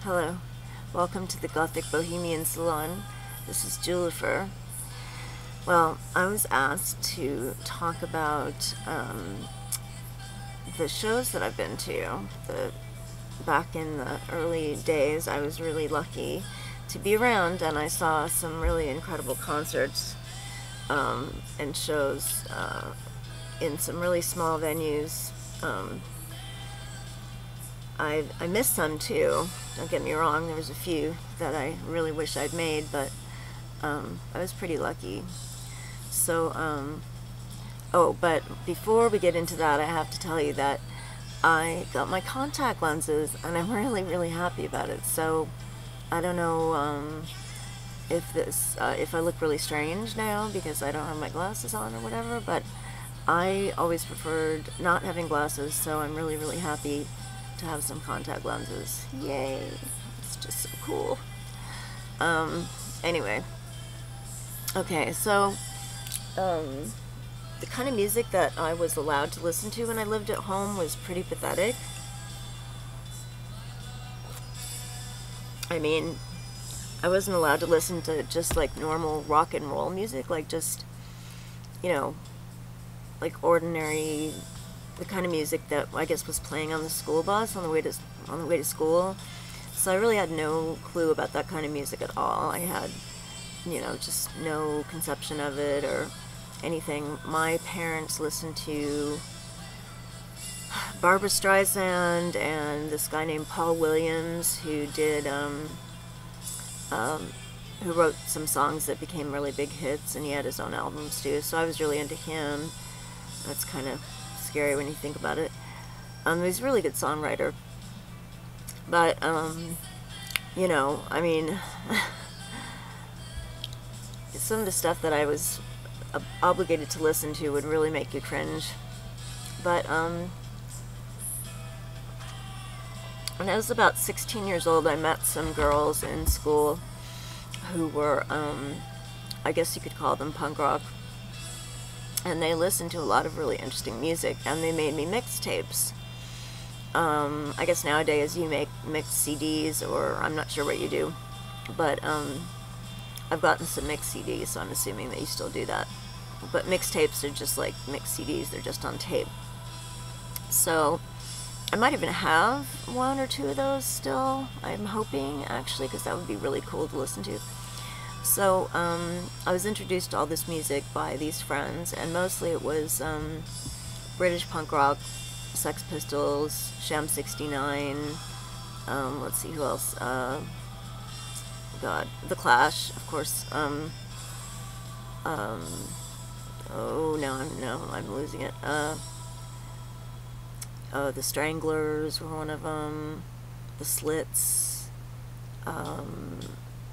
Hello, welcome to the Gothic Bohemian Salon. This is Julifer. Well, I was asked to talk about the shows that I've been to. Back in the early days, I was really lucky to be around, and I saw some really incredible concerts and shows in some really small venues. I missed some too, don't get me wrong. There was a few that I really wish I'd made, but I was pretty lucky. So, but before we get into that, I have to tell you that I got my contact lenses, and I'm really, really happy about it. So, I don't know if I look really strange now because I don't have my glasses on or whatever, but I always preferred not having glasses, so I'm really, really happy to have some contact lenses. Yay! It's just so cool. Anyway. Okay, so, the kind of music that I was allowed to listen to when I lived at home was pretty pathetic. I mean, I wasn't allowed to listen to just like normal rock and roll music, like just, like ordinary, the kind of music that I guess was playing on the school bus on the way to school. So I really had no clue about that kind of music at all. I had, just no conception of it or anything. My parents listened to Barbra Streisand and this guy named Paul Williams, who did who wrote some songs that became really big hits, and he had his own albums too. So I was really into him. That's kind of scary when you think about it. He's a really good songwriter, but I mean, some of the stuff that I was obligated to listen to would really make you cringe. But when I was about 16 years old, I met some girls in school who were, I guess you could call them punk rock. And they listened to a lot of really interesting music, and they made me mixtapes. I guess nowadays you make mixed CDs, or I'm not sure what you do, but I've gotten some mixed CDs, so I'm assuming that you still do that. But mixtapes are just like mixed CDs, they're just on tape. So I might even have one or two of those still, I'm hoping, actually, because that would be really cool to listen to. So, I was introduced to all this music by these friends, and mostly it was British punk rock, Sex Pistols, Sham 69, let's see, who else, God, The Clash, of course, oh, no, I'm losing it, The Stranglers were one of them, The Slits,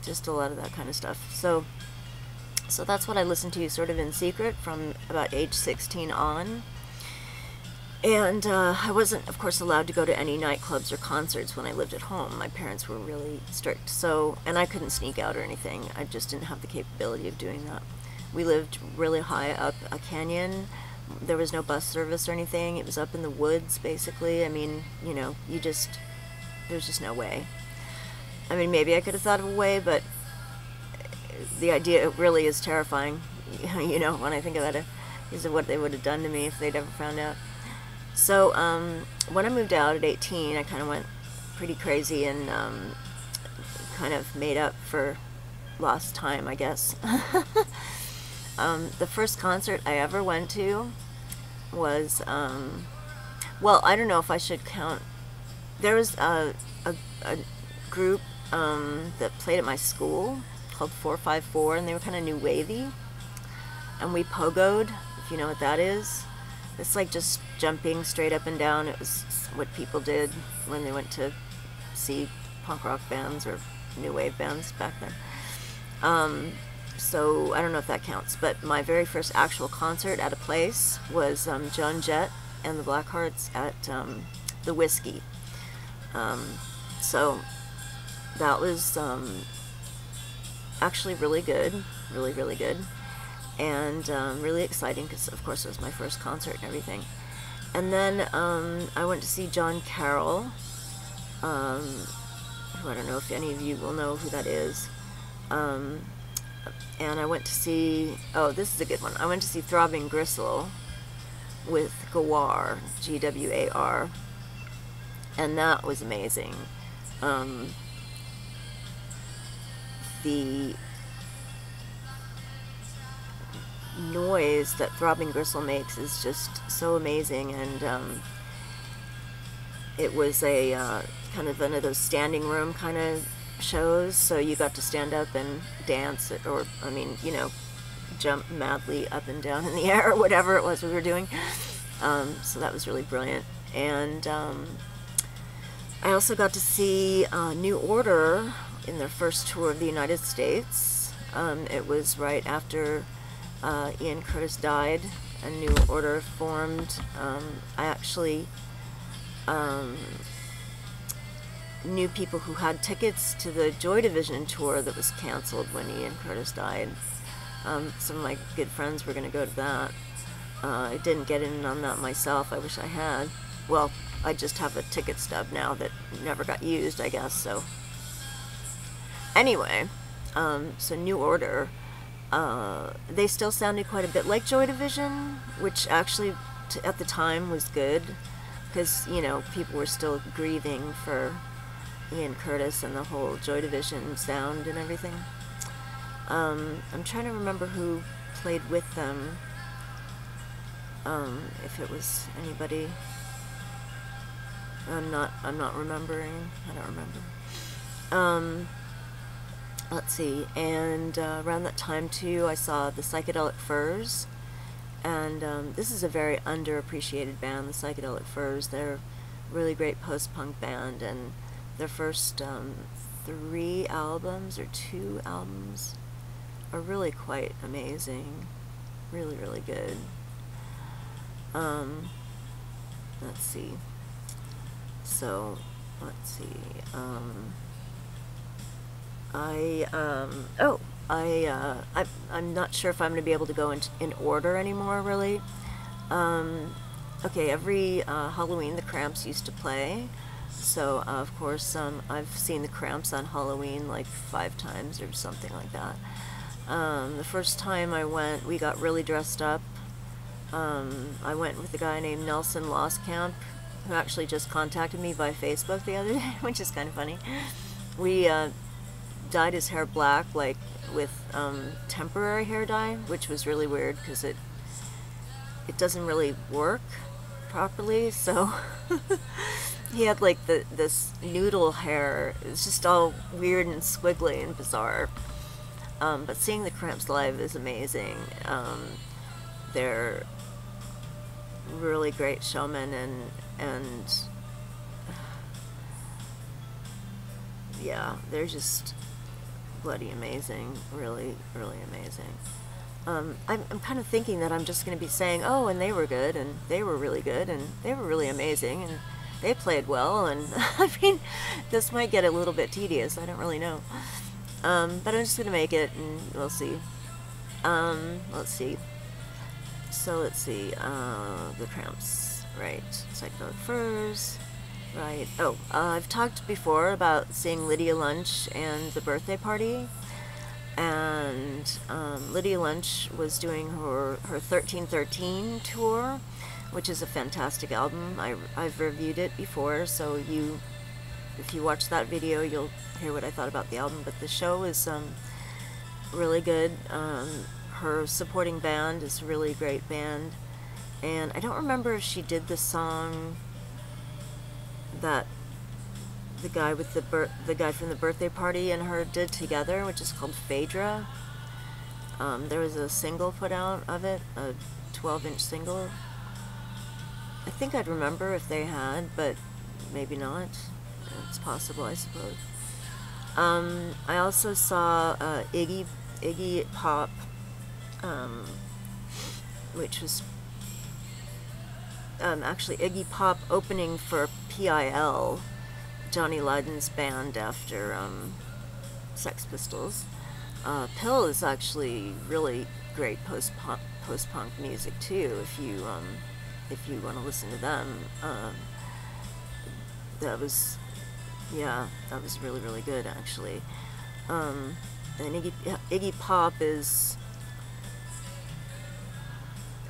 just a lot of that kind of stuff. So that's what I listened to sort of in secret from about age 16 on. And I wasn't, of course, allowed to go to any nightclubs or concerts when I lived at home. My parents were really strict. So, and I couldn't sneak out or anything. I just didn't have the capability of doing that. We lived really high up a canyon. There was no bus service or anything. It was up in the woods, basically. I mean, there's just no way. I mean, maybe I could have thought of a way, but the idea really is terrifying, when I think about it, is what they would have done to me if they'd ever found out. So, when I moved out at 18, I kind of went pretty crazy and kind of made up for lost time, I guess. The first concert I ever went to was, well, I don't know if I should count. There was a group that played at my school called 454, and they were kind of new wavy, and we pogoed, if you know what that is. It's like just jumping straight up and down. It was what people did when they went to see punk rock bands or new wave bands back then. So I don't know if that counts, but my very first actual concert at a place was Joan Jett and the Blackhearts at the Whiskey. So that was actually really good, really, really good, and really exciting because, of course, it was my first concert and everything. And then I went to see John Carroll who I don't know if any of you will know who that is. And I went to see, oh, this is a good one. I went to see Throbbing Gristle with Gwar, Gwar, and that was amazing. The noise that Throbbing Gristle makes is just so amazing, and it was a kind of one of those standing room kind of shows, so you got to stand up and dance, or I mean, you know, jump madly up and down in the air or whatever it was we were doing. So that was really brilliant. And I also got to see New Order in their first tour of the United States. It was right after Ian Curtis died, and New Order formed. I actually knew people who had tickets to the Joy Division tour that was canceled when Ian Curtis died. Some of my good friends were going to go to that. I didn't get in on that myself. I wish I had. Well, I just have a ticket stub now that never got used, I guess, so. Anyway, so New Order, they still sounded quite a bit like Joy Division, which actually at the time was good, because, you know, people were still grieving for Ian Curtis and the whole Joy Division sound and everything. I'm trying to remember who played with them, if it was anybody. I'm not remembering. I don't remember. Let's see, and around that time too, I saw the Psychedelic Furs, and this is a very underappreciated band, the Psychedelic Furs. They're a really great post-punk band, and their first 3 albums or 2 albums are really quite amazing. Really, really good. Let's see. So, let's see. I'm not sure if I'm going to be able to go in order anymore, really. Okay, every Halloween the Cramps used to play. So, of course, I've seen the Cramps on Halloween like 5 times or something like that. The first time I went, we got really dressed up. I went with a guy named Nelson Loskamp, who actually just contacted me by Facebook the other day, which is kind of funny. We dyed his hair black, like with temporary hair dye, which was really weird because it doesn't really work properly. So he had like this noodle hair. It was just all weird and squiggly and bizarre. But seeing the Cramps live is amazing. They're really great showmen, and yeah, they're just bloody amazing. Really, really amazing. I'm kind of thinking that I'm just going to be saying, oh, and they were good, and they were really good, and they were really amazing, and they played well, and I mean, this might get a little bit tedious. I don't really know. But I'm just going to make it, and we'll see. Let's see. So let's see, the Cramps, right, Psychedelic Furs, right. Oh, I've talked before about seeing Lydia Lunch and the Birthday Party, and Lydia Lunch was doing her 1313 tour, which is a fantastic album. I've reviewed it before, so if you watch that video, you'll hear what I thought about the album. But the show is really good. Her supporting band is a really great band, and I don't remember if she did the song that the guy from the Birthday Party and her did together, which is called Phaedra. There was a single put out of it, a 12-inch single. I think I'd remember if they had, but maybe not. It's possible, I suppose. I also saw Iggy Pop, which was actually Iggy Pop opening for PIL, Johnny Lydon's band after Sex Pistols. PIL is actually really great post-punk music too. If you want to listen to them, Yeah, that was really, really good, actually. And Iggy Pop is,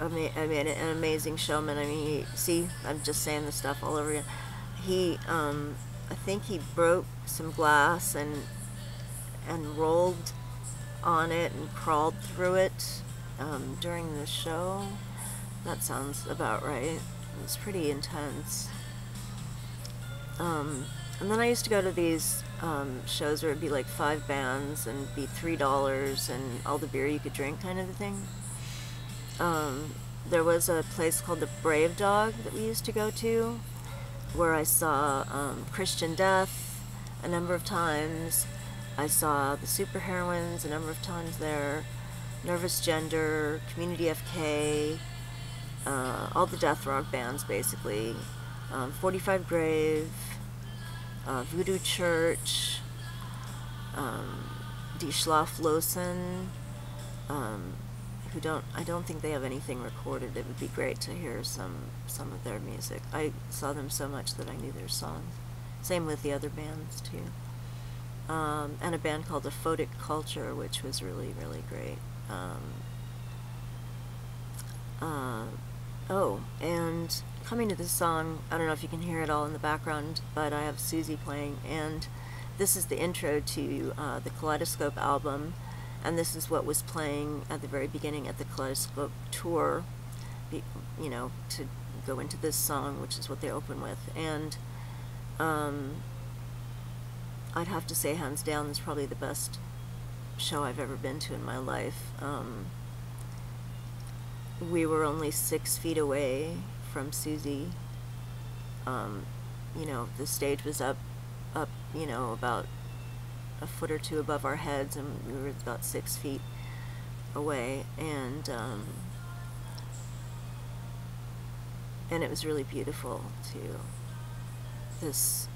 I mean, an amazing showman. I mean, see, I'm just saying this stuff all over again. I think he broke some glass and rolled on it and crawled through it during the show. That sounds about right. It was pretty intense. And then I used to go to these shows where it'd be like 5 bands and be $3 and all the beer you could drink kind of a thing. There was a place called the Brave Dog that we used to go to, where I saw Christian Death a number of times. I saw the Superheroines a number of times there, Nervous Gender, Community FK, all the death rock bands basically, 45 Grave, Voodoo Church, Die Schlaflosen, I don't think they have anything recorded. It would be great to hear some of their music. I saw them so much that I knew their songs. Same with the other bands too. And a band called the Photic Culture, which was really, really great. Oh, and coming to this song, I don't know if you can hear it all in the background, but I have Susie playing, and this is the intro to the Kaleidoscope album, and this is what was playing at the very beginning at the Kaleidoscope tour, you know, to go into this song, which is what they open with. And I'd have to say, hands down, this is probably the best show I've ever been to in my life. We were only 6 feet away from Susie. You know, the stage was up, you know, about a foot or two above our heads, and we were about 6 feet away, and it was really beautiful too. This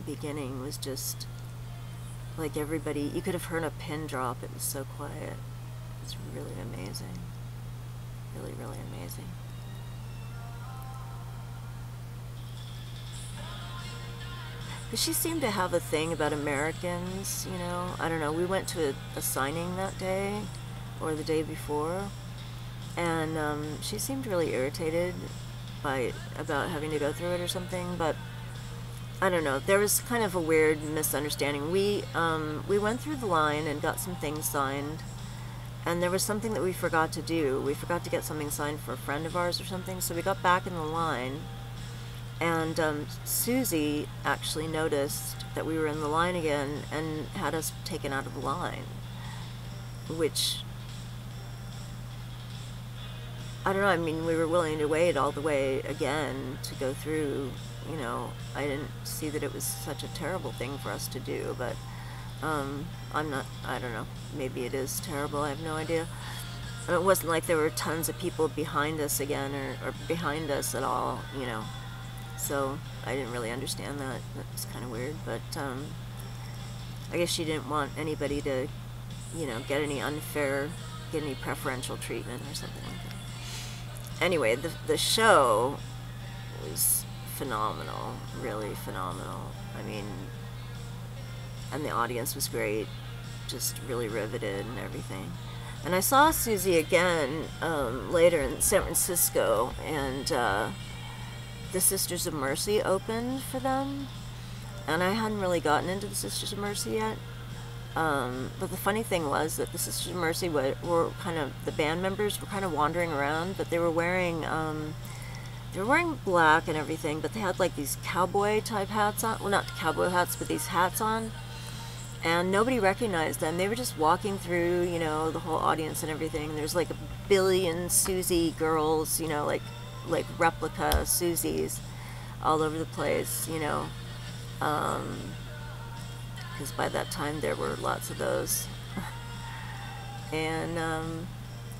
beginning was just like everybody, you could have heard a pin drop. It was so quiet. It was really amazing. Really, really amazing. But she seemed to have a thing about Americans, you know. I don't know, we went to a signing that day, or the day before, and she seemed really irritated about having to go through it or something, but I don't know, there was kind of a weird misunderstanding. We went through the line and got some things signed, and there was something that we forgot to do. We forgot to get something signed for a friend of ours or something, so we got back in the line, and Susie actually noticed that we were in the line again and had us taken out of the line, which, I don't know, I mean, we were willing to wait all the way again to go through, you know. I didn't see that it was such a terrible thing for us to do, but I don't know, maybe it is terrible, I have no idea. And it wasn't like there were tons of people behind us again, or behind us at all, you know. So I didn't really understand that. That was kind of weird, but I guess she didn't want anybody to, you know, get any preferential treatment or something like that. Anyway, the show was phenomenal, really phenomenal. I mean, and the audience was great, just really riveted and everything. And I saw Susie again later in San Francisco, and the Sisters of Mercy opened for them, and I hadn't really gotten into the Sisters of Mercy yet. But the funny thing was that the Sisters of Mercy were kind of, the band members were kind of wandering around, but they were wearing black and everything, but they had like these cowboy type hats on. Well, not cowboy hats, but these hats on. And nobody recognized them. They were just walking through, you know, the whole audience and everything. There's like a billion Susie girls, you know, like replica Susies all over the place, you know. Because by that time there were lots of those. And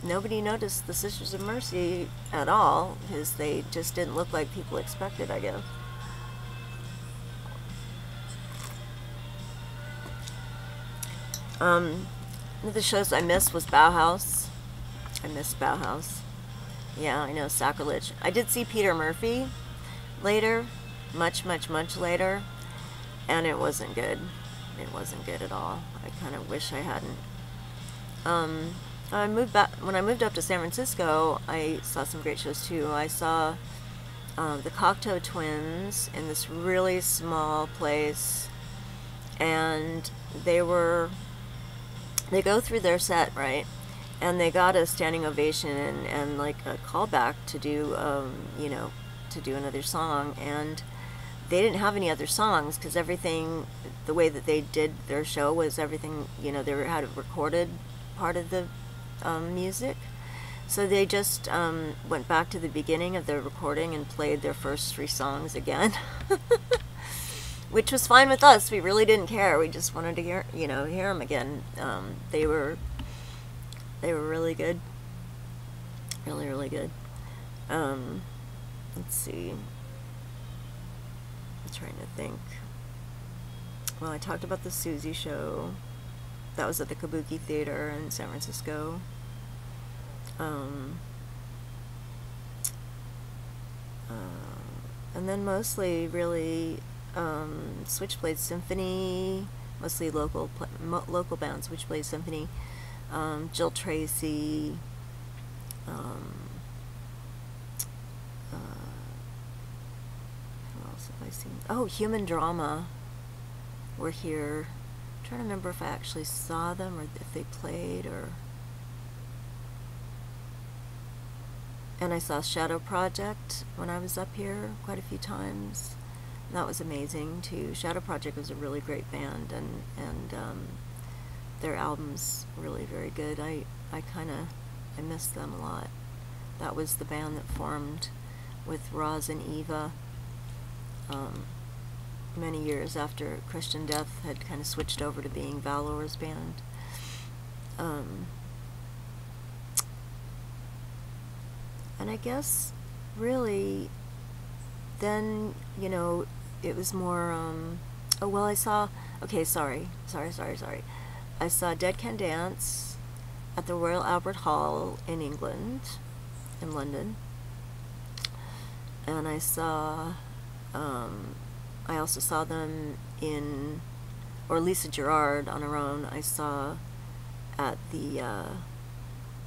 nobody noticed the Sisters of Mercy at all, because they just didn't look like people expected, I guess. One of the shows I missed was Bauhaus. I missed Bauhaus. Yeah, I know, sacrilege. I did see Peter Murphy later, much, much, much later. and it wasn't good. It wasn't good at all. I kind of wish I hadn't. I moved back when I moved up to San Francisco. I saw some great shows too. I saw the Cocteau Twins in this really small place, and they go through their set, right, and they got a standing ovation and like a callback to do to do another song, and they didn't have any other songs because everything, the way that they did their show was everything, they had a recorded part of the music. So they just went back to the beginning of the recording and played their first 3 songs again, which was fine with us. We really didn't care. We just wanted to hear them again. They were really good, really, really good. Let's see. I'm trying to think. Well, I talked about the Susie show. That was at the Kabuki Theater in San Francisco. And then mostly really Switchblade Symphony, mostly local bands, Switchblade Symphony, Jill Tracy, who else have I seen? Oh, Human Drama were here. I'm trying to remember if I actually saw them or if they played, or... And I saw Shadow Project when I was up here quite a few times. And that was amazing too. Shadow Project was a really great band, and their album's really very good. I miss them a lot. That was the band that formed with Roz and Eva many years after Christian Death had kind of switched over to being Valor's band. And I guess really then, it was more, oh, well, I saw, okay, sorry. I saw Dead Can Dance at the Royal Albert Hall in England, in London. And I also saw them or Lisa Gerrard on her own, I saw at the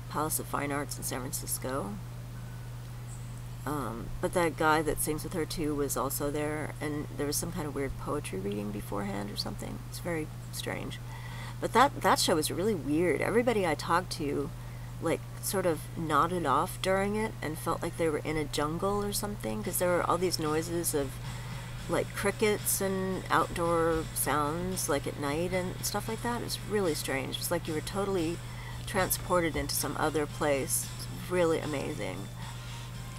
Palace of Fine Arts in San Francisco. But that guy that sings with her too was also there, and there was some kind of weird poetry reading beforehand or something. It's very strange. But that show was really weird. Everybody I talked to, like, sort of nodded off during it and felt like they were in a jungle or something, because there were all these noises of, like, crickets and outdoor sounds, like, at night and stuff like that. It was really strange. It was like you were totally transported into some other place. It was really amazing.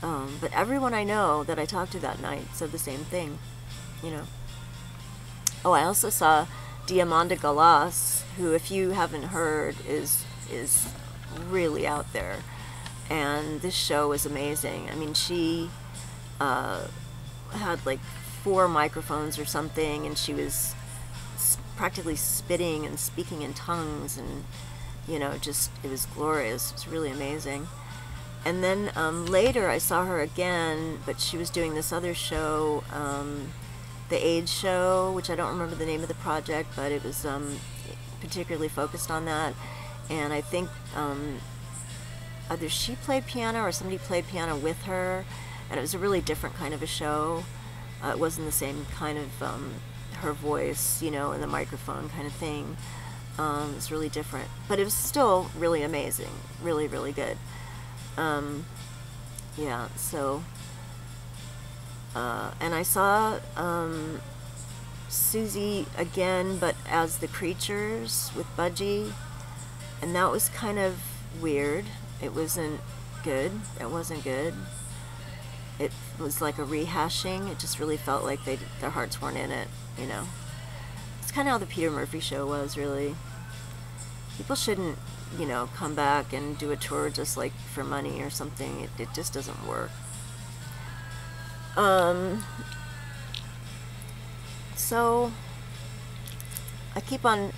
But everyone I know that I talked to that night said the same thing, Oh, I also saw Diamanda Galas, who, if you haven't heard, is really out there. And this show was amazing. I mean, she had like 4 microphones or something, and she was practically spitting and speaking in tongues, and, it was glorious. It was really amazing. And then later I saw her again, but she was doing this other show, the AIDS show, which I don't remember the name of the project, but it was particularly focused on that. And I think either she played piano or somebody played piano with her, and it was a really different kind of a show. It wasn't the same kind of her voice, and the microphone kind of thing. It was really different, but it was still really amazing, really, really good. Yeah, so, and I saw, Susie again, but as the Creatures with Budgie, and that was kind of weird. It wasn't good. It wasn't good. It was like a rehashing. It just really felt like their hearts weren't in it, It's kind of how the Peter Murphy show was, really. People shouldn't, come back and do a tour just like for money or something. It just doesn't work. So I keep on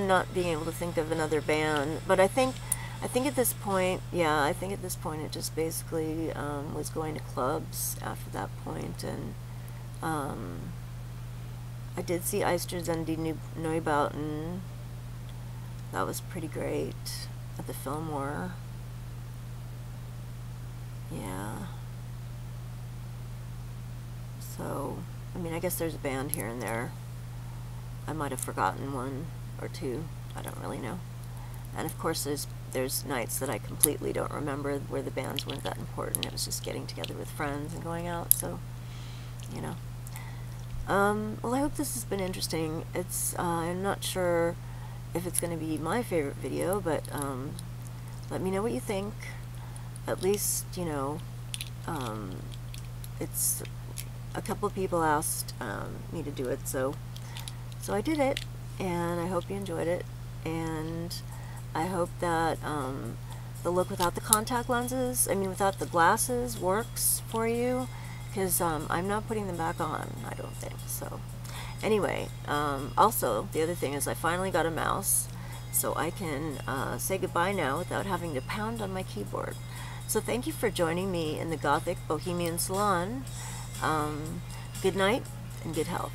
not being able to think of another band, but I think at this point, it just basically was going to clubs after that point, and I did see Eistersende Neubauten. That was pretty great at the Fillmore. Yeah. So, I mean, I guess there's a band here and there. I might have forgotten one or two. I don't really know. And of course, there's nights that I completely don't remember where the bands weren't that important. It was just getting together with friends and going out. So, you know. Well, I hope this has been interesting. I'm not sure if it's going to be my favorite video, but let me know what you think. At least, you know, it's a couple of people asked me to do it, so I did it, and I hope you enjoyed it, and I hope that the look without the contact lenses, I mean without the glasses, works for you, because I'm not putting them back on, I don't think. So anyway, also the other thing is I finally got a mouse, so I can say goodbye now without having to pound on my keyboard. So thank you for joining me in the Gothic Bohemian Salon. Good night and good health.